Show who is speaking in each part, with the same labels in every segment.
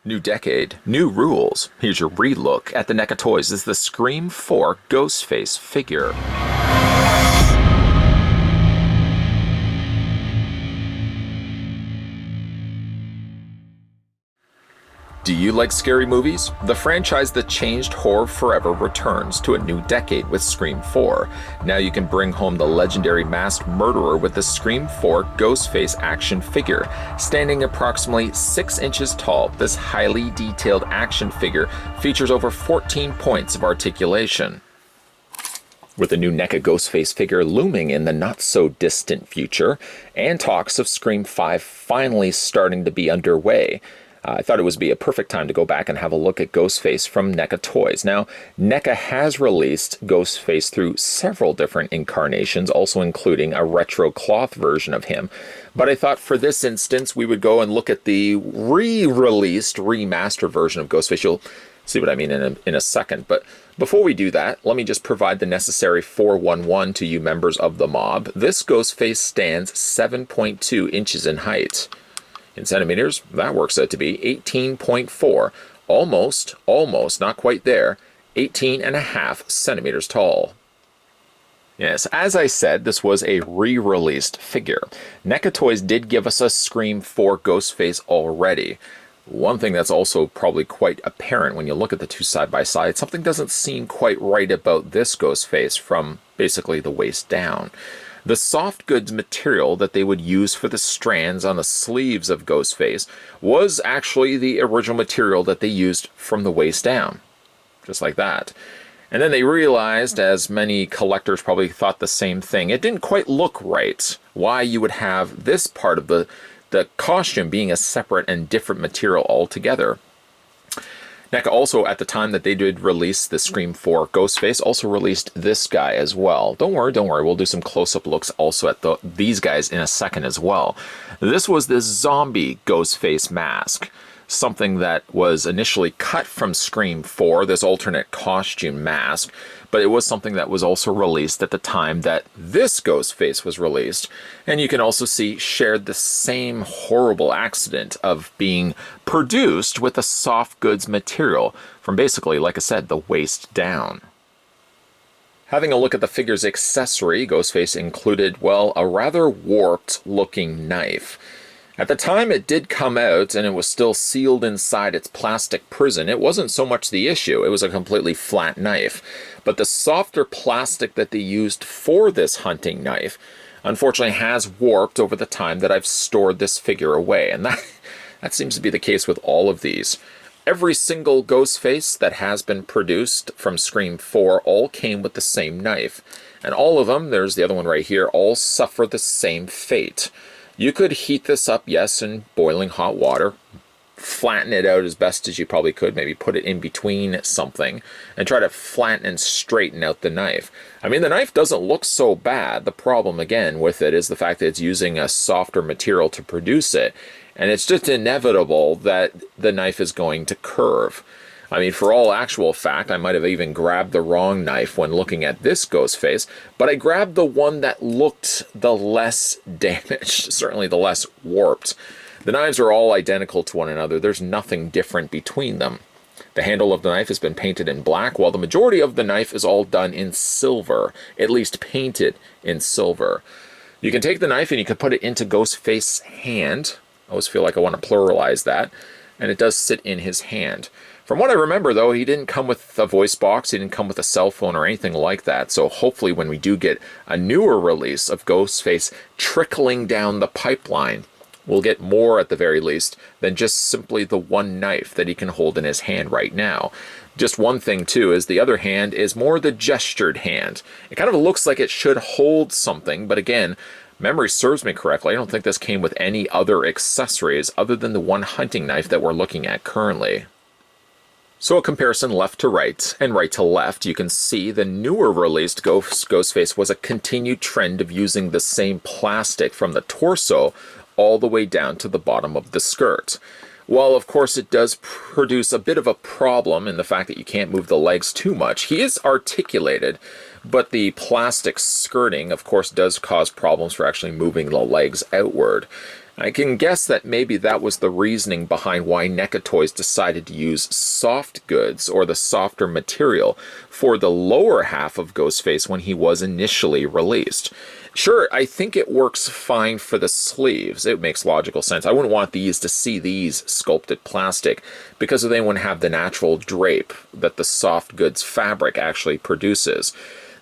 Speaker 1: New decade, new rules. Here's your relook at the NECA Toys. This is the Scream 4 Ghostface figure. Do you like scary movies? The franchise that changed horror forever returns to a new decade with Scream 4. Now you can bring home the legendary masked murderer with the Scream 4 Ghostface action figure. Standing approximately 6 inches tall, this highly detailed action figure features over 14 points of articulation. With the new NECA Ghostface figure looming in the not-so-distant future, and talks of Scream 5 finally starting to be underway, I thought it would be a perfect time to go back and have a look at Ghostface from NECA Toys. Now, NECA has released Ghostface through several different incarnations, also including a retro cloth version of him. But I thought for this instance, we would go and look at the re-released, remastered version of Ghostface. You'll see what I mean in a second. But before we do that, let me just provide the necessary 411 to you members of the mob. This Ghostface stands 7.2 inches in height. In centimeters, that works out to be 18.4, almost, not quite there, 18.5 centimeters tall. Yes, as I said, this was a re-released figure. NECA Toys did give us a Scream 4 Ghostface already. One thing that's also probably quite apparent when you look at the two side by side, something doesn't seem quite right about this Ghostface from basically the waist down. The soft goods material that they would use for the strands on the sleeves of Ghostface was actually the original material that they used from the waist down. Just like that. And then they realized, as many collectors probably thought the same thing, it didn't quite look right. Why you would have this part of the costume being a separate and different material altogether. NECA also, at the time that they did release the Scream 4 Ghostface, also released this guy as well. Don't worry, we'll do some close-up looks also at these guys in a second as well. This was this zombie Ghostface mask, something that was initially cut from Scream 4, this alternate costume mask, but it was something that was also released at the time that this Ghostface was released. And you can also see shared the same horrible accident of being produced with a soft goods material from basically, like I said, the waist down. Having a look at the figure's accessory, Ghostface included, well, a rather warped looking knife. At the time it did come out and it was still sealed inside its plastic prison, it wasn't so much the issue, it was a completely flat knife. But the softer plastic that they used for this hunting knife, unfortunately has warped over the time that I've stored this figure away. And that seems to be the case with all of these. Every single Ghostface that has been produced from Scream 4 all came with the same knife. And all of them, there's the other one right here, all suffer the same fate. You could heat this up, yes, in boiling hot water, flatten it out as best as you probably could, maybe put it in between something, and try to flatten and straighten out the knife. I mean, the knife doesn't look so bad. The problem, again, with it is the fact that it's using a softer material to produce it, and it's just inevitable that the knife is going to curve. I mean, for all actual fact, I might have even grabbed the wrong knife when looking at this Ghostface, but I grabbed the one that looked the less damaged, certainly the less warped. The knives are all identical to one another. There's nothing different between them. The handle of the knife has been painted in black, while the majority of the knife is all done in silver, at least painted in silver. You can take the knife and you can put it into Ghostface's hand. I always feel like I want to pluralize that. And it does sit in his hand. From what I remember, though, he didn't come with a voice box, he didn't come with a cell phone or anything like that, so hopefully when we do get a newer release of Ghostface trickling down the pipeline, we'll get more at the very least than just simply the one knife that he can hold in his hand right now. Just one thing, too, is the other hand is more the gestured hand. It kind of looks like it should hold something, but again, memory serves me correctly, I don't think this came with any other accessories other than the one hunting knife that we're looking at currently. So a comparison left to right and right to left, you can see the newer released Ghostface was a continued trend of using the same plastic from the torso all the way down to the bottom of the skirt. While of course it does produce a bit of a problem in the fact that you can't move the legs too much, he is articulated, but the plastic skirting of course does cause problems for actually moving the legs outward. I can guess that maybe that was the reasoning behind why NECA Toys decided to use soft goods, or the softer material, for the lower half of Ghostface when he was initially released. Sure, I think it works fine for the sleeves. It makes logical sense. I wouldn't want these to see these sculpted plastic, because they wouldn't have the natural drape that the soft goods fabric actually produces.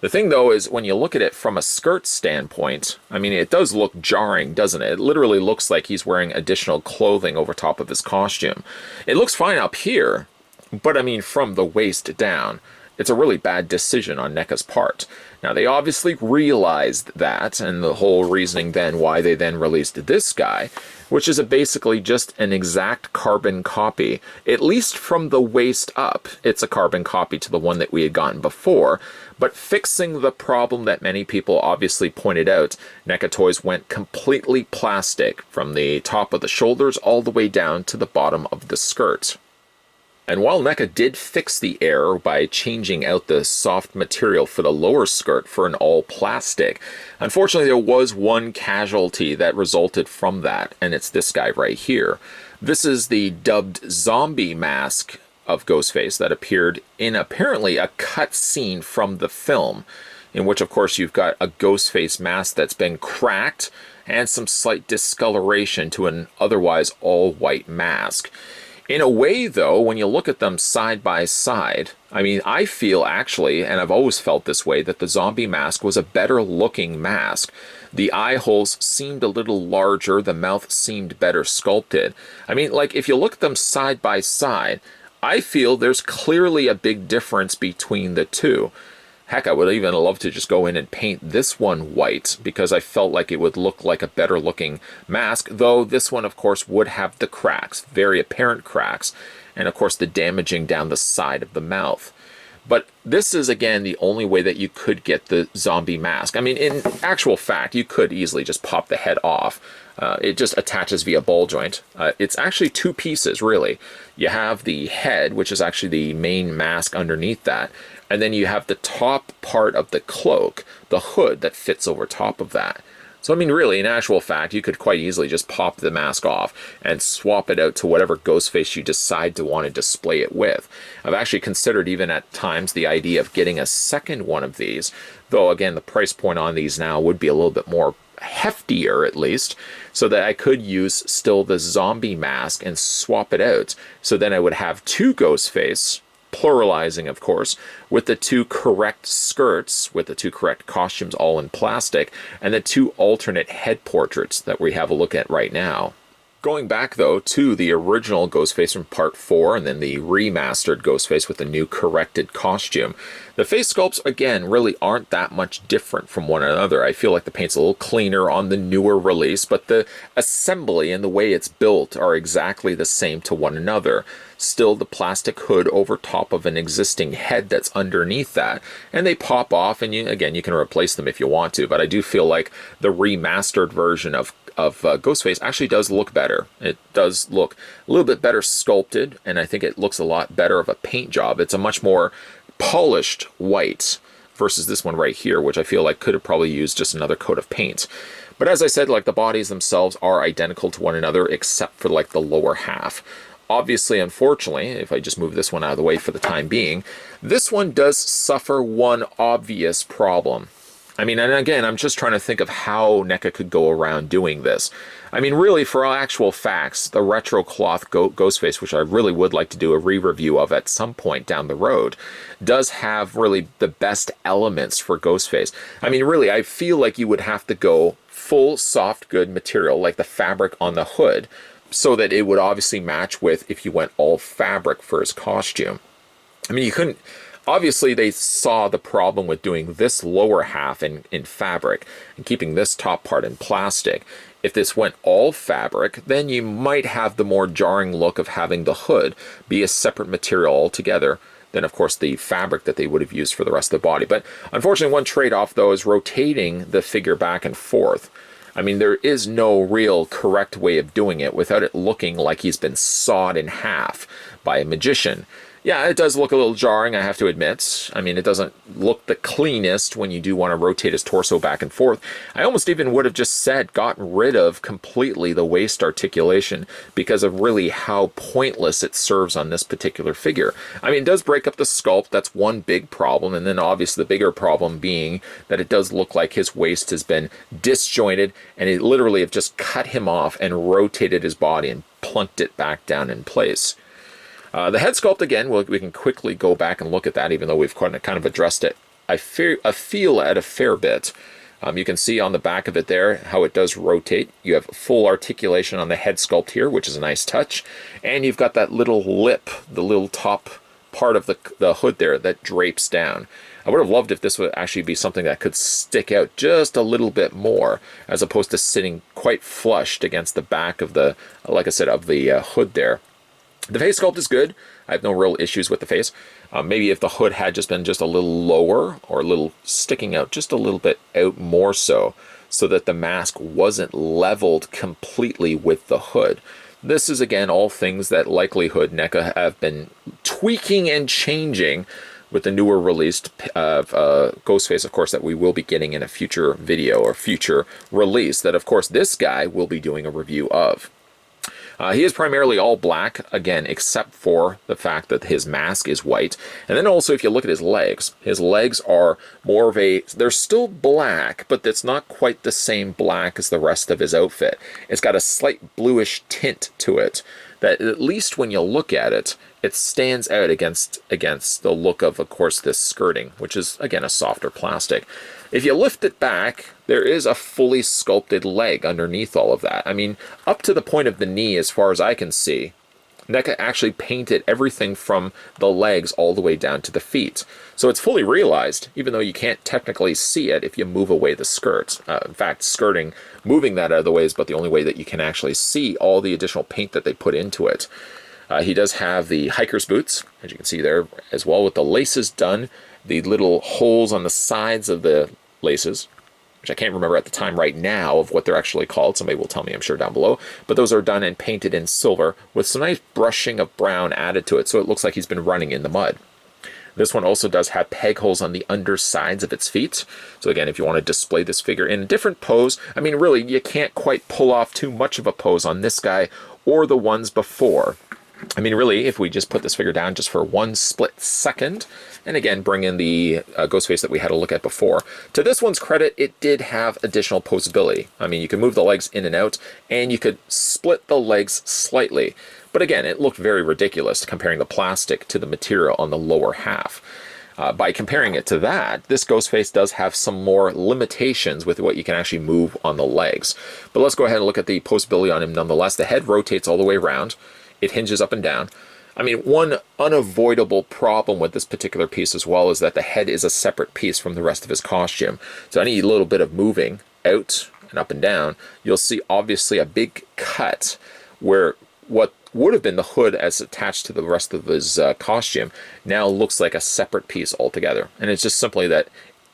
Speaker 1: The thing, though, is when you look at it from a skirt standpoint, I mean, it does look jarring, doesn't it? It literally looks like he's wearing additional clothing over top of his costume. It looks fine up here, but I mean, from the waist down, it's a really bad decision on NECA's part. Now, they obviously realized that, and the whole reasoning then why they then released this guy, which is basically just an exact carbon copy, at least from the waist up. It's a carbon copy to the one that we had gotten before, but fixing the problem that many people obviously pointed out. NECA Toys went completely plastic from the top of the shoulders all the way down to the bottom of the skirt. And while NECA did fix the error by changing out the soft material for the lower skirt for an all plastic, unfortunately there was one casualty that resulted from that, and it's this guy right here. This is the dubbed zombie mask of Ghostface that appeared in apparently a cut scene from the film, in which of course you've got a Ghostface mask that's been cracked and some slight discoloration to an otherwise all white mask. In a way, though, when you look at them side by side, I mean, I feel actually, and I've always felt this way, that the zombie mask was a better looking mask. The eye holes seemed a little larger, the mouth seemed better sculpted. I mean, like, if you look at them side by side, I feel there's clearly a big difference between the two. Heck, I would even love to just go in and paint this one white, because I felt like it would look like a better looking mask, though this one of course would have the cracks, very apparent cracks, and of course the damaging down the side of the mouth. But this is, again, the only way that you could get the zombie mask. I mean, in actual fact, you could easily just pop the head off. It just attaches via ball joint. It's actually two pieces, really. You have the head, which is actually the main mask underneath that, and then you have the top part of the cloak, the hood that fits over top of that. So, I mean, really, in actual fact, you could quite easily just pop the mask off and swap it out to whatever Ghostface you decide to want to display it with. I've actually considered even at times the idea of getting a second one of these, though, again, the price point on these now would be a little bit more heftier, at least, so that I could use still the zombie mask and swap it out. So then I would have two Ghostface, pluralizing, of course, with the two correct skirts, with the two correct costumes all in plastic, and the two alternate head portraits that we have a look at right now. Going back, though, to the original Ghostface from Part 4, and then the remastered Ghostface with the new corrected costume, the face sculpts, again, really aren't that much different from one another. I feel like the paint's a little cleaner on the newer release, but the assembly and the way it's built are exactly the same to one another. Still the plastic hood over top of an existing head that's underneath that, and they pop off, and you can replace them if you want to, but I do feel like the remastered version of Ghostface actually does look better. It does look a little bit better sculpted, and I think it looks a lot better of a paint job. It's a much more polished white versus this one right here, which I feel like could have probably used just another coat of paint. But as I said, like, the bodies themselves are identical to one another except for like the lower half. Obviously, unfortunately, if I just move this one out of the way for the time being, this one does suffer one obvious problem. I mean, and again, I'm just trying to think of how NECA could go around doing this. I mean, really, for all actual facts, the retro cloth Ghostface, which I really would like to do a re-review of at some point down the road, does have really the best elements for Ghostface. I mean, really, I feel like you would have to go full soft good material, like the fabric on the hood, so that it would obviously match with if you went all fabric for his costume. I mean, you couldn't... Obviously, they saw the problem with doing this lower half in fabric and keeping this top part in plastic. If this went all fabric, then you might have the more jarring look of having the hood be a separate material altogether than, of course, the fabric that they would have used for the rest of the body. But unfortunately, one trade-off, though, is rotating the figure back and forth. I mean, there is no real correct way of doing it without it looking like he's been sawed in half by a magician. Yeah, it does look a little jarring, I have to admit. I mean, it doesn't look the cleanest when you do want to rotate his torso back and forth. I almost even would have just said gotten rid of completely the waist articulation because of really how pointless it serves on this particular figure. I mean, it does break up the sculpt. That's one big problem. And then obviously the bigger problem being that it does look like his waist has been disjointed and it literally have just cut him off and rotated his body and plunked it back down in place. The head sculpt, again, we can quickly go back and look at that, even though we've kind of addressed it, I feel at a fair bit. You can see on the back of it there how it does rotate. You have full articulation on the head sculpt here, which is a nice touch. And you've got that little lip, the little top part of the hood there that drapes down. I would have loved if this would actually be something that could stick out just a little bit more, as opposed to sitting quite flushed against the back of the, like I said, of the hood there. The face sculpt is good. I have no real issues with the face. Maybe if the hood had just been just a little lower or a little sticking out just a little bit out more so that the mask wasn't leveled completely with the hood. This is, again, all things that likelihood NECA have been tweaking and changing with the newer release of Ghostface, of course, that we will be getting in a future video or future release that, of course, this guy will be doing a review of. He is primarily all black, again, except for the fact that his mask is white. And then also, if you look at his legs are more of a, they're still black, but it's not quite the same black as the rest of his outfit. It's got a slight bluish tint to it that, at least when you look at it, it stands out against the look of course, this skirting, which is, again, a softer plastic. If you lift it back, there is a fully sculpted leg underneath all of that. I mean, up to the point of the knee, as far as I can see, NECA actually painted everything from the legs all the way down to the feet. So it's fully realized, even though you can't technically see it if you move away the skirts. In fact, skirting, moving that out of the way is about the only way that you can actually see all the additional paint that they put into it. He does have the hiker's boots, as you can see there, as well, with the laces done. The little holes on the sides of the laces, which I can't remember at the time right now of what they're actually called. Somebody will tell me, I'm sure, down below. But those are done and painted in silver with some nice brushing of brown added to it, so it looks like he's been running in the mud. This one also does have peg holes on the undersides of its feet. So again, if you want to display this figure in a different pose, I mean, really, you can't quite pull off too much of a pose on this guy or the ones before. I mean, really, if we just put this figure down just for one split second, and again, bring in the Ghostface that we had a look at before. To this one's credit, it did have additional posability. I mean, you can move the legs in and out, and you could split the legs slightly. But again, it looked very ridiculous comparing the plastic to the material on the lower half. By comparing it to that, this Ghostface does have some more limitations with what you can actually move on the legs. But let's go ahead and look at the posability on him nonetheless. The head rotates all the way around. It hinges up and down. I mean, one unavoidable problem with this particular piece as well is that the head is a separate piece from the rest of his costume. So any little bit of moving out and up and down, you'll see obviously a big cut where what would have been the hood as attached to the rest of his costume now looks like a separate piece altogether. And it's just simply that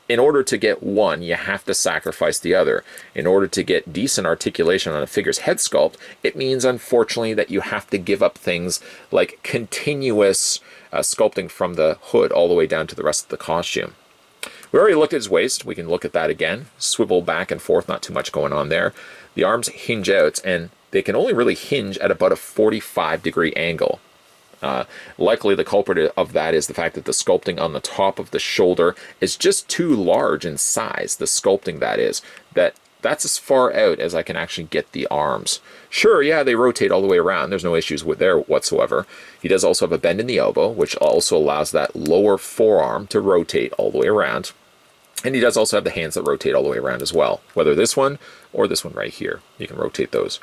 Speaker 1: in order to get one, you have to sacrifice the other. In order to get decent articulation on a figure's head sculpt, it means, unfortunately, that you have to give up things like continuous sculpting from the hood all the way down to the rest of the costume. We already looked at his waist. We can look at that again. Swivel back and forth, not too much going on there. The arms hinge out, and they can only really hinge at about a 45-degree angle. Likely the culprit of that is the fact that the sculpting on the top of the shoulder is just too large in size, the sculpting that is, that's as far out as I can actually get the arms. Sure, yeah, they rotate all the way around. There's no issues with there whatsoever. He does also have a bend in the elbow, which also allows that lower forearm to rotate all the way around. And he does also have the hands that rotate all the way around as well, whether this one or this one right here. You can rotate those.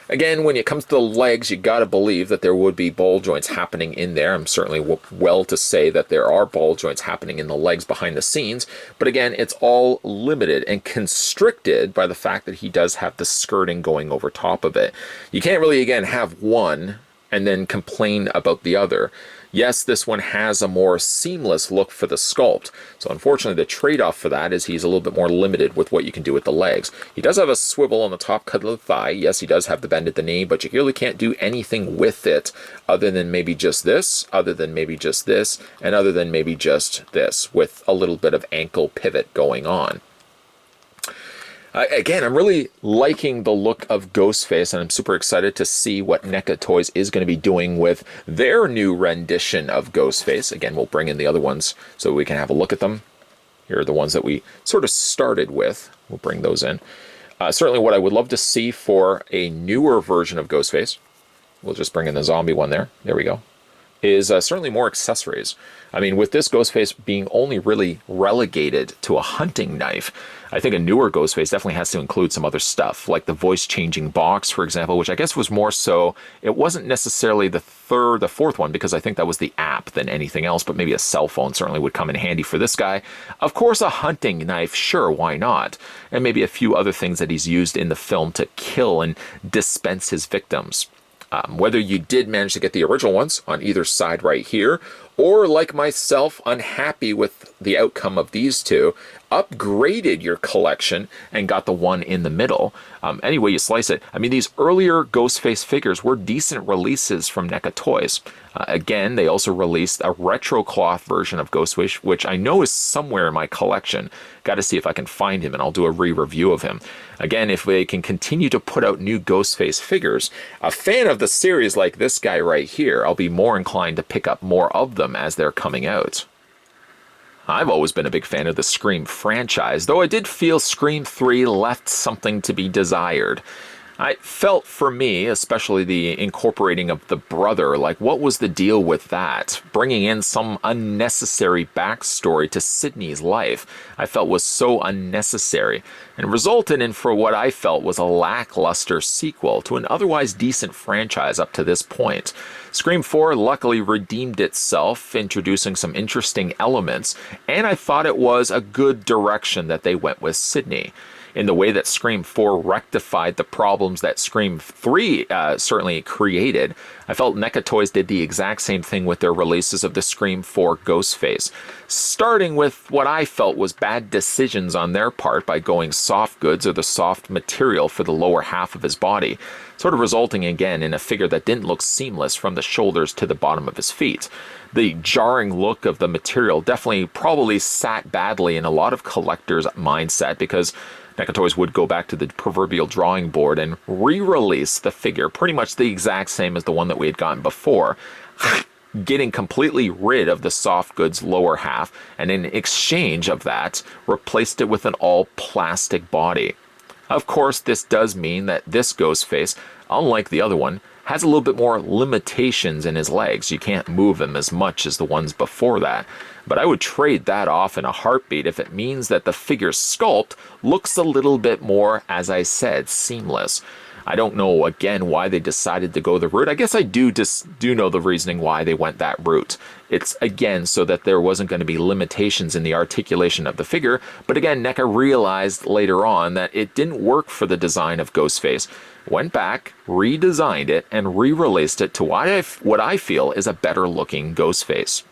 Speaker 1: Again, when it comes to the legs, you got to believe that there would be ball joints happening in there. I'm certainly well to say that there are ball joints happening in the legs behind the scenes. But again, it's all limited and constricted by the fact that he does have the skirting going over top of it. You can't really, again, have one and then complain about the other. Yes, this one has a more seamless look for the sculpt, so unfortunately the trade-off for that is he's a little bit more limited with what you can do with the legs. He does have a swivel on the top cut of the thigh. Yes, he does have the bend at the knee, but you really can't do anything with it other than maybe just this, other than maybe just this, and other than maybe just this, with a little bit of ankle pivot going on. Again, I'm really liking the look of Ghostface, and I'm super excited to see what NECA Toys is going to be doing with their new rendition of Ghostface. Again, we'll bring in the other ones so we can have a look at them. Here are the ones that we sort of started with. We'll bring those in. Certainly what I would love to see for a newer version of Ghostface, we'll just bring in the zombie one there. There we go. Is certainly more accessories. I mean, with this Ghostface being only really relegated to a hunting knife, I think a newer Ghostface definitely has to include some other stuff, like the voice-changing box, for example, which I guess was more so, it wasn't necessarily the fourth one, because I think that was the app than anything else, but maybe a cell phone certainly would come in handy for this guy. Of course, a hunting knife, sure, why not? And maybe a few other things that he's used in the film to kill and dispense his victims. Whether you did manage to get the original ones on either side right here, or like myself, unhappy with the outcome of these two, upgraded your collection and got the one in the middle. Any way you slice it, I mean, these earlier Ghostface figures were decent releases from NECA Toys. Again, they also released a retro cloth version of Ghostface, which I know is somewhere in my collection. Got to see if I can find him, and I'll do a re-review of him. Again, if they can continue to put out new Ghostface figures, a fan of the series like this guy right here, I'll be more inclined to pick up more of them as they're coming out. I've always been a big fan of the Scream franchise, though I did feel Scream 3 left something to be desired. I felt, for me, especially the incorporating of the brother, like what was the deal with that? Bringing in some unnecessary backstory to Sydney's life, I felt was so unnecessary, and resulted in, for what I felt was a lackluster sequel to an otherwise decent franchise up to this point. Scream 4 luckily redeemed itself, introducing some interesting elements, and I thought it was a good direction that they went with Sydney. In the way that Scream 4 rectified the problems that Scream 3 certainly created, I felt NECA Toys did the exact same thing with their releases of the Scream 4 Ghostface, starting with what I felt was bad decisions on their part by going soft goods or the soft material for the lower half of his body, sort of resulting again in a figure that didn't look seamless from the shoulders to the bottom of his feet. The jarring look of the material definitely probably sat badly in a lot of collectors' mindset, because NECA Toys would go back to the proverbial drawing board and re-release the figure pretty much the exact same as the one that we had gotten before, getting completely rid of the soft goods lower half, and in exchange of that, replaced it with an all-plastic body. Of course, this does mean that this Ghostface, unlike the other one, has a little bit more limitations in his legs. You can't move him as much as the ones before that. But I would trade that off in a heartbeat if it means that the figure's sculpt looks a little bit more, as I said, seamless. I don't know, again, why they decided to go the route. I guess I do know the reasoning why they went that route. It's, again, so that there wasn't going to be limitations in the articulation of the figure. But again, NECA realized later on that it didn't work for the design of Ghostface. Went back, redesigned it, and re-released it to what I feel is a better-looking Ghostface.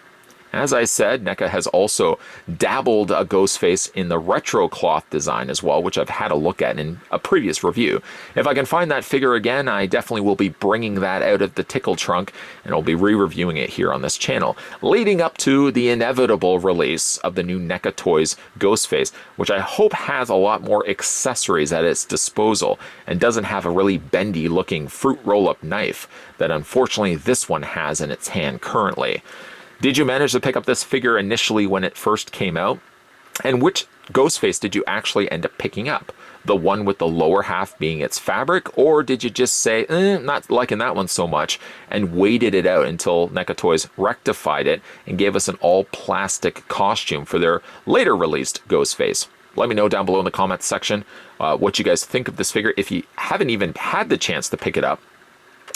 Speaker 1: As I said, NECA has also dabbled a Ghostface in the retro cloth design as well, which I've had a look at in a previous review. If I can find that figure again, I definitely will be bringing that out of the tickle trunk, and I'll be re-reviewing it here on this channel, leading up to the inevitable release of the new NECA Toys Ghostface, which I hope has a lot more accessories at its disposal and doesn't have a really bendy looking fruit roll-up knife that unfortunately this one has in its hand currently. Did you manage to pick up this figure initially when it first came out? And which Ghostface did you actually end up picking up? The one with the lower half being its fabric? Or did you just say, not liking that one so much, and waited it out until NECA Toys rectified it and gave us an all-plastic costume for their later released Ghostface? Let me know down below in the comments section what you guys think of this figure if you haven't even had the chance to pick it up.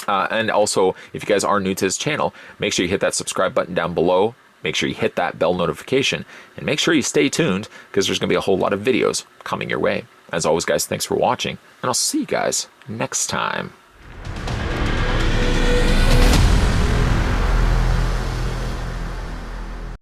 Speaker 1: And also, if you guys are new to this channel, make sure you hit that subscribe button down below. Make sure you hit that bell notification. And make sure you stay tuned, because there's going to be a whole lot of videos coming your way. As always, guys, thanks for watching. And I'll see you guys next time.